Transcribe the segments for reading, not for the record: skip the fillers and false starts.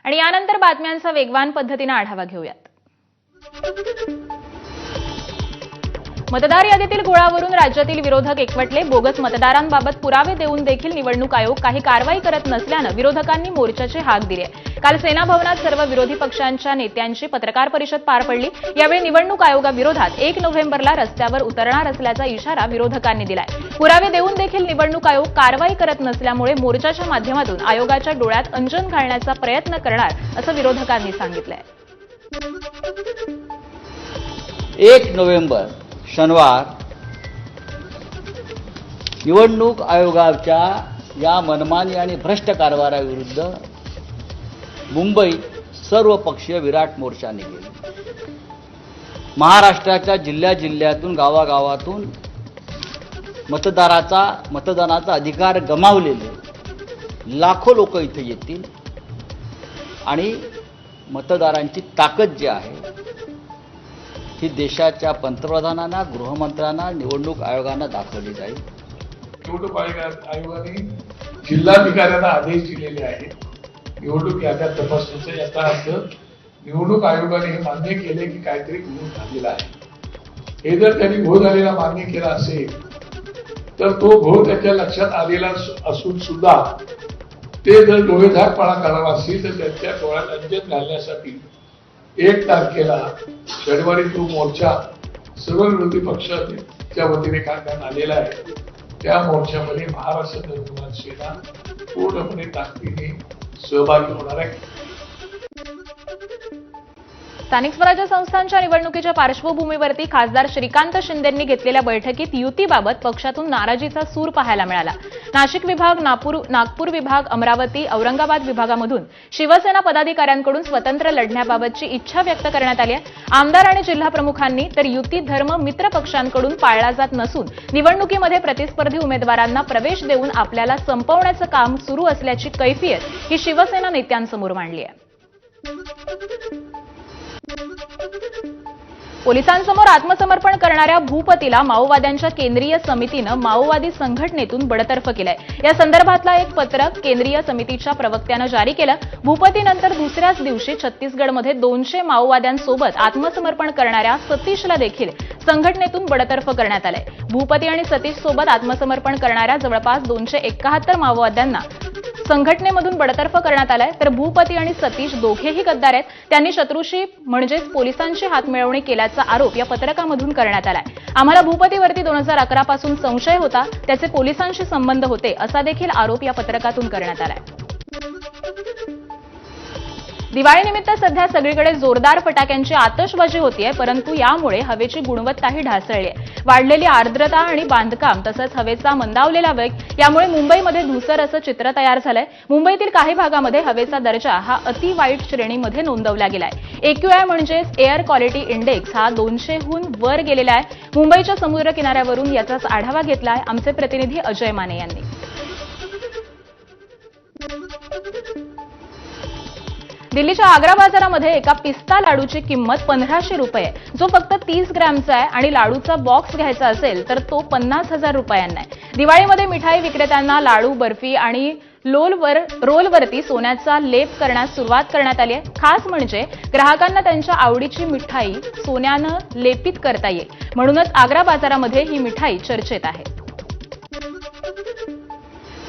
आणि यानंतर बातम्यांचा वेगवान पद्धतीने आढावा घेऊयात। मतदार यादीतील घोळावरून राज्यातील विरोधक एकवटले। बोगस मतदारांबाबत पुरावे देऊन देखील निवडणूक आयोग काही कारवाई करत नसल्यानं विरोधकांनी मोर्चाची हाक दिली आहे। काल सेना भवनात सर्व विरोधी पक्षांच्या नेत्यांची पत्रकार परिषद पार पडली। यावेळी निवडणूक आयोगाविरोधात 1 नोव्हेंबरला रस्त्यावर उतरणार असल्याचा इशारा विरोधकांनी दिलाय। पुरावे देऊन देखील निवडणूक आयोग कारवाई करत नसल्यामुळे मोर्चाच्या माध्यमातून आयोगाच्या डोळ्यात अंजन घालण्याचा प्रयत्न करणार असं विरोधकांनी सांगितलंय। 1 नोव्हेंबर शनिवार निवडणूक आयोगाच्या या मनमानी आणि भ्रष्ट कारभाराविरुद्ध मुंबईत सर्वपक्षीय विराट मोर्चा निघेल। महाराष्ट्राच्या जिल्ह्यातून गावागावातून मतदानाचा अधिकार गमावलेले लाखो लोक इथे येतील आणि मतदारांची ताकद जी आहे ही देशाच्या पंतप्रधानांना, गृहमंत्र्यांना, निवडणूक आयोगांना दाखवली जाईल। निवडणूक आयोगाने जिल्हाधिकाऱ्यांना आदेश दिलेले आहेत निवडणूक याद्या तपासणीचा। याचा अर्थ निवडणूक आयोगाने हे मान्य केले की काहीतरी घोळ झालेला आहे। हे जर त्यांनी घोळ झालेला मान्य केला असेल तर तो घोळ त्याच्या लक्षात आलेला असून सुद्धा ते जर डोळेझाकपणा करणार असतील तर त्यांच्या डोळ्यात अंजन घालण्यासाठी 1 तारखेला शनिवारी तो मोर्चा सर्व विरोधी पक्षाच्या वतीने काढण्यात आलेला आहे। त्या मोर्चामध्ये महाराष्ट्र नवनिर्माण सेना पूर्णपणे ताकदीने सहभागी होणार आहे। स्थानिक स्वराज्य संस्थांच्या निवडणुकीच्या पार्श्वभूमीवरती खासदार श्रीकांत शिंदेंनी घेतलेल्या बैठकीत युतीबाबत पक्षातून नाराजीचा सूर पाहायला मिळाला। नाशिक विभाग, नागपूर विभाग, अमरावती, औरंगाबाद विभागामधून शिवसेना पदाधिकाऱ्यांकडून स्वतंत्र लढण्याबाबतची इच्छा व्यक्त करण्यात आली आहे। आमदार आणि जिल्हा प्रमुखांनी तर युती धर्म मित्र पक्षांकडून पाळला जात नसून निवडणुकीमध्ये प्रतिस्पर्धी उमेदवारांना प्रवेश देऊन आपल्याला संपवण्याचं काम सुरू असल्याची कैफियत ही शिवसेना नेत्यांसमोर मांडली आहे। पोलिसांसमोर आत्मसमर्पण करणाऱ्या भूपतीला माओवाद्यांच्या केंद्रीय समितीनं माओवादी संघटनेतून बडतर्फ केलंय। या संदर्भातला एक पत्रक केंद्रीय समितीच्या प्रवक्त्यानं जारी केलं। भूपतीनंतर दुसऱ्याच दिवशी छत्तीसगडमध्ये 200 माओवाद्यांसोबत आत्मसमर्पण करणाऱ्या सतीशला देखील संघटनेतून बडतर्फ करण्यात आलंय। भूपती आणि सतीश सोबत आत्मसमर्पण करणाऱ्या जवळपास 271 माओवाद्यांना संघटनेमधून बडतर्फ करण्यात आलाय। तर भूपती आणि सतीश दोघेही गद्दार आहेत। त्यांनी शत्रूशी म्हणजेच पोलिसांची हातमिळवणी केल्याचा आरोप या पत्रकामधून करण्यात आलाय। आम्हाला भूपतीवरती 2011 पासून संशय होता, त्याचे पोलिसांशी संबंध होते असा देखील आरोप या पत्रकातून करण्यात आलाय। दिवाळीनिमित्त सध्या सगळीकडे जोरदार फटाक्यांची आतषबाजी होतीये, परंतु यामुळे हवेची गुणवत्ताही ढासळली आहे। वाढलेली आर्द्रता आणि बांधकाम तसंच हवेचा मंदावलेला वेग यामुळे मुंबईमध्ये धुसर असं चित्र तयार झालंय। मुंबईतील काही भागामध्ये हवेचा दर्जा हा अति वाईट श्रेणीमध्ये नोंदवला गेलाय। AQI म्हणजेच एअर क्वालिटी इंडेक्स हा 200हून वर गेलेला आहे। मुंबईच्या समुद्र किनाऱ्यावरून याचाच आढावा घेतलाय आमचे प्रतिनिधी अजय माने यांनी। दिल्लीच्या आग्रा बाजारामध्ये एका पिस्ता लाडूची किंमत 1500 रुपये, जो फक्त 30 ग्रॅमचा आहे आणि लाडूचा बॉक्स घ्यायचा असेल तर तो 50,000 रुपयांना आहे। दिवाळीमध्ये मिठाई विक्रेत्यांना लाडू, बर्फी आणि रोलवरती सोन्याचा लेप करण्यास सुरुवात करण्यात आली आहे। खास म्हणजे ग्राहकांना त्यांच्या आवडीची मिठाई सोन्यानं लेपित करता येईल, म्हणूनच आग्रा बाजारामध्ये ही मिठाई चर्चेत आहे।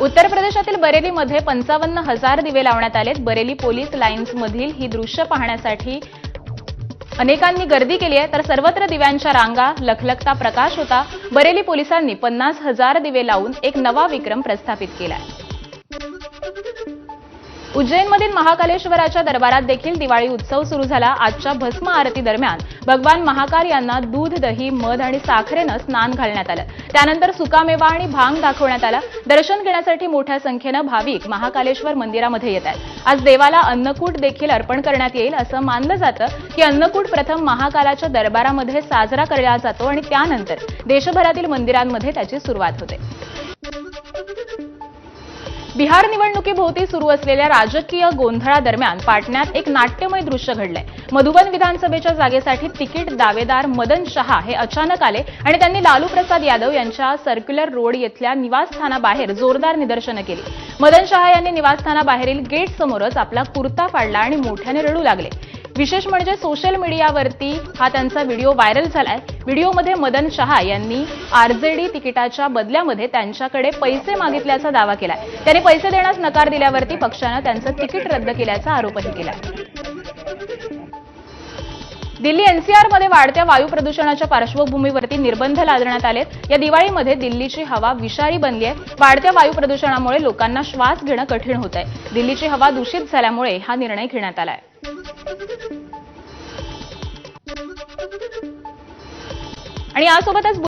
उत्तर प्रदेशातील बरेलीमध्ये 55,000 दिवे लावण्यात आलेत। बरेली पोलीस लाईन्समधील ही दृश्य पाहण्यासाठी अनेकांनी गर्दी केली आहे, तर सर्वत्र दिव्यांच्या रांगा, लखलखता प्रकाश होता। बरेली पोलिसांनी 50,000 दिवे लावून एक नवा विक्रम प्रस्थापित केला आहे। उज्जैनमधील महाकालेश्वराच्या दरबारात देखील दिवाळी उत्सव सुरू झाला। आजच्या भस्म आरती दरम्यान भगवान महाकाल यांना दूध, दही, मध आणि साखरेनं स्नान घालण्यात आलं। त्यानंतर सुकामेवा आणि भांग दाखवण्यात आला। दर्शन घेण्यासाठी मोठ्या संख्येनं भाविक महाकालेश्वर मंदिरामध्ये येत आहेत। आज देवाला अन्नकूट देखील अर्पण करण्यात येईल असं मानलं जातं की अन्नकूट प्रथम महाकालाच्या दरबारामध्ये साजरा केला जातो आणि त्यानंतर देशभरातील मंदिरांमध्ये त्याची सुरुवात होते। बिहार निवडणुकीभोवती सुरू असलेल्या राजकीय गोंधळादरम्यान पाटण्यात एक नाट्यमय दृश्य घडलंय. मधुबन विधानसभेच्या जागेसाठी तिकीट दावेदार मदन शहा हे अचानक आले आणि त्यांनी लालू प्रसाद यादव यांच्या सर्क्युलर रोड येथल्या निवासस्थानाबाहेर जोरदार निदर्शनं केली. मदन शहा यांनी निवासस्थानाबाहेरील गेट समोरच आपला कुर्ता फाडला आणि मोठ्याने रडू लागले. विशेष म्हणजे सोशल मीडियावरती हा त्यांचा व्हिडिओ व्हायरल झालाय. व्हिडिओमध्ये मदन शहा यांनी आरजेडी तिकिटाच्या बदल्यामध्ये त्यांच्याकडे पैसे मागितल्याचा दावा केलाय. त्यांनी पैसे देण्यास नकार दिल्यावरती पक्षानं त्यांचं तिकीट रद्द केल्याचा आरोपही केलाय. दिल्ली एनसीआरमध्ये वाढत्या वायू प्रदूषणाच्या पार्श्वभूमीवरती निर्बंध लादण्यात आलेत. या दिवाळीमध्ये दिल्लीची हवा विषारी बनली आहे. वाढत्या वायू प्रदूषणामुळे लोकांना श्वास घेणं कठीण होत आहे. दिल्लीची हवा दूषित झाल्यामुळे हा निर्णय घेण्यात आलाय. आणि यासोबतच